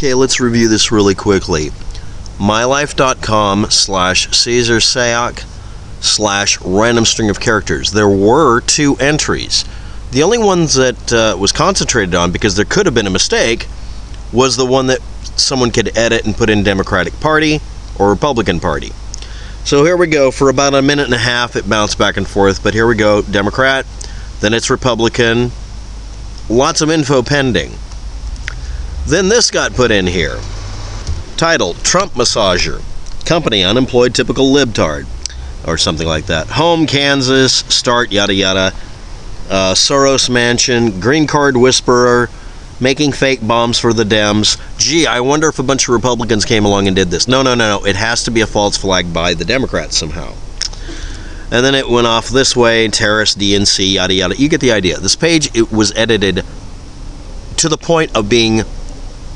Okay, let's review this really quickly. mylife.com/Cesar Sayoc/random string of characters. There were 2 entries. The only ones that was concentrated on, because there could have been a mistake, was the one that someone could edit and put in Democratic Party or Republican Party. So here we go. For about a minute and a half, it bounced back and forth, but here we go. Democrat, then it's Republican. Lots of info pending. Then this got put in here. Title, Trump Massager. Company, unemployed typical libtard. Or something like that. Home, Kansas. Start, yada yada. Soros Mansion. Green Card Whisperer. Making fake bombs for the Dems. Gee, I wonder if a bunch of Republicans came along and did this. No. It has to be a false flag by the Democrats somehow. And then it went off this way. Terrorist, DNC, yada yada. You get the idea. This page, it was edited to the point of being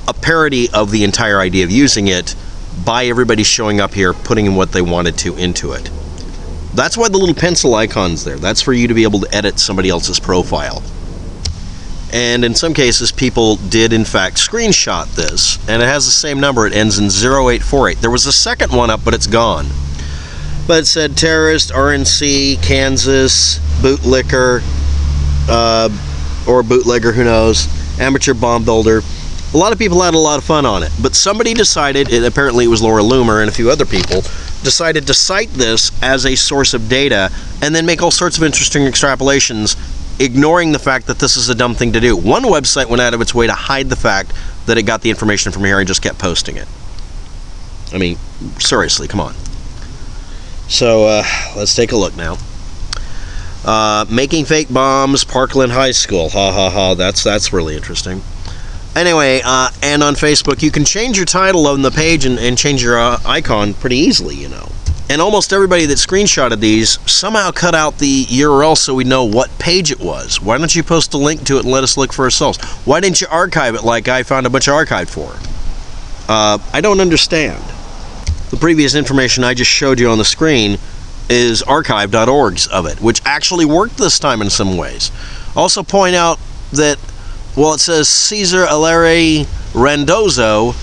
a parody of the entire idea of using it by everybody showing up here, putting in what they wanted to into it. That's why the little pencil icon's there. That's for you to be able to edit somebody else's profile. And in some cases, people did, in fact, screenshot this. And it has the same number. It ends in 0848. There was a second one up, but it's gone. But it said terrorist, RNC, Kansas, bootlicker, or bootlegger, who knows, amateur bomb builder. A lot of people had a lot of fun on it, but somebody decided, apparently it was Laura Loomer and a few other people, decided to cite this as a source of data and then make all sorts of interesting extrapolations, ignoring the fact that this is a dumb thing to do. One website went out of its way to hide the fact that it got the information from here and just kept posting it. I mean, seriously, come on. So, let's take a look now. Making fake bombs, Parkland High School. Ha ha ha, that's really interesting. Anyway, and on Facebook, you can change your title on the page and change your icon pretty easily, you know. And almost everybody that screenshotted these somehow cut out the URL so we know what page it was. Why don't you post a link to it and let us look for ourselves? Why didn't you archive it like I found a bunch of archived for? I don't understand. The previous information I just showed you on the screen is archive.org's of it, which actually worked this time in some ways. Also point out that, well, it says Cesar Altieri Randazzo.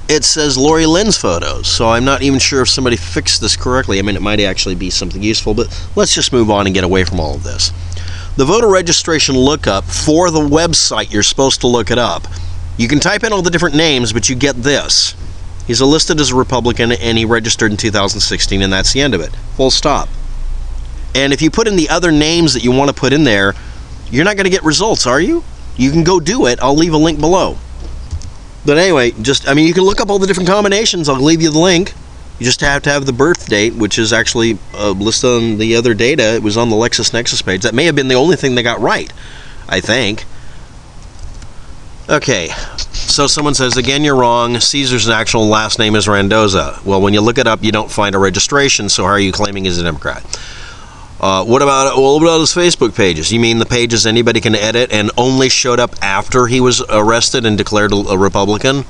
It says Lori Lynn's photos, so I'm not even sure if somebody fixed this correctly. I mean, it might actually be something useful, but let's just move on and get away from all of this. The voter registration lookup for the website you're supposed to look it up. You can type in all the different names, but you get this. He's listed as a Republican, and he registered in 2016, and that's the end of it. Full stop. And if you put in the other names that you want to put in there, you're not going to get results, are you? You can go do it. I'll leave a link below. But anyway, you can look up all the different combinations. I'll leave you the link. You just have to have the birth date, which is actually listed on the other data. It was on the LexisNexis page. That may have been the only thing they got right, I think. Okay, so someone says, again, you're wrong. Caesar's actual last name is Randazzo. Well, when you look it up, you don't find a registration, so how are you claiming he's a Democrat? What about his Facebook pages? You mean the pages anybody can edit and only showed up after he was arrested and declared a Republican?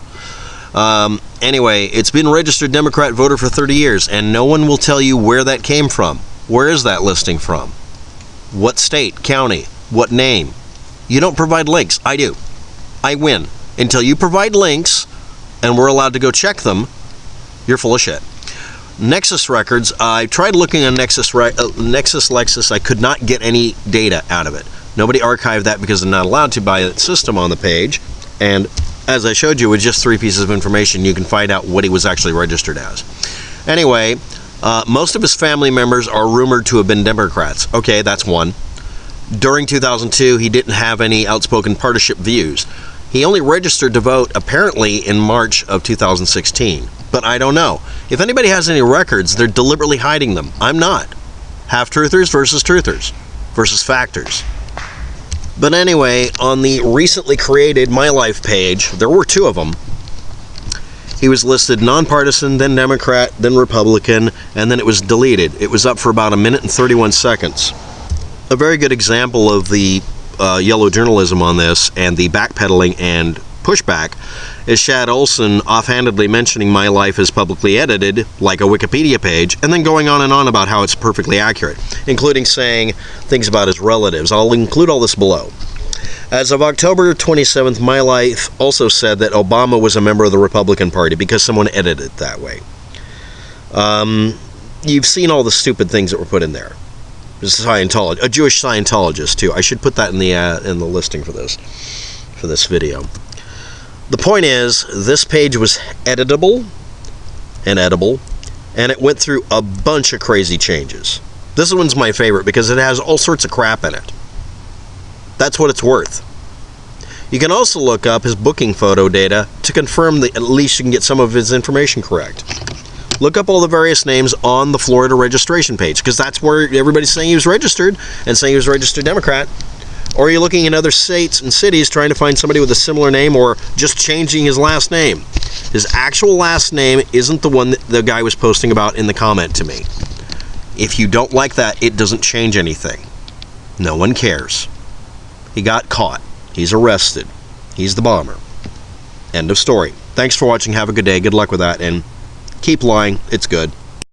Anyway, it's been registered Democrat voter for 30 years, and no one will tell you where that came from. Where is that listing from? What state, county, what name? You don't provide links. I do. I win. Until you provide links, and we're allowed to go check them, you're full of shit. Nexus records, I tried looking on Nexus Lexis, I could not get any data out of it. Nobody archived that because they're not allowed to by the system on the page. And as I showed you, with just 3 pieces of information, you can find out what he was actually registered as. Anyway, most of his family members are rumored to have been Democrats. Okay, that's one. During 2002, he didn't have any outspoken partisanship views. He only registered to vote, apparently, in March of 2016. But I don't know. If anybody has any records, they're deliberately hiding them. I'm not. Half-truthers versus truthers versus factors. But anyway, on the recently created My Life page, there were 2 of them. He was listed nonpartisan, then Democrat, then Republican, and then it was deleted. It was up for about 1 minute and 31 seconds. A very good example of the yellow journalism on this and the backpedaling and pushback is Shad Olson offhandedly mentioning My Life is publicly edited, like a Wikipedia page, and then going on and on about how it's perfectly accurate, including saying things about his relatives. I'll include all this below. As of October 27th, MyLife also said that Obama was a member of the Republican Party because someone edited it that way. You've seen all the stupid things that were put in there. A Jewish Scientologist too. I should put that in the listing for this video. The point is, this page was editable and edible, and it went through a bunch of crazy changes. This one's my favorite because it has all sorts of crap in it. That's what it's worth. You can also look up his booking photo data to confirm that at least you can get some of his information correct. Look up all the various names on the Florida registration page, because that's where everybody's saying he was registered and saying he was a registered Democrat. Or you're looking in other states and cities trying to find somebody with a similar name, or just changing his last name. His actual last name isn't the one that the guy was posting about in the comment to me. If you don't like that, it doesn't change anything. No one cares. He got caught. He's arrested. He's the bomber. End of story. Thanks for watching. Have a good day. Good luck with that, and keep lying. It's good.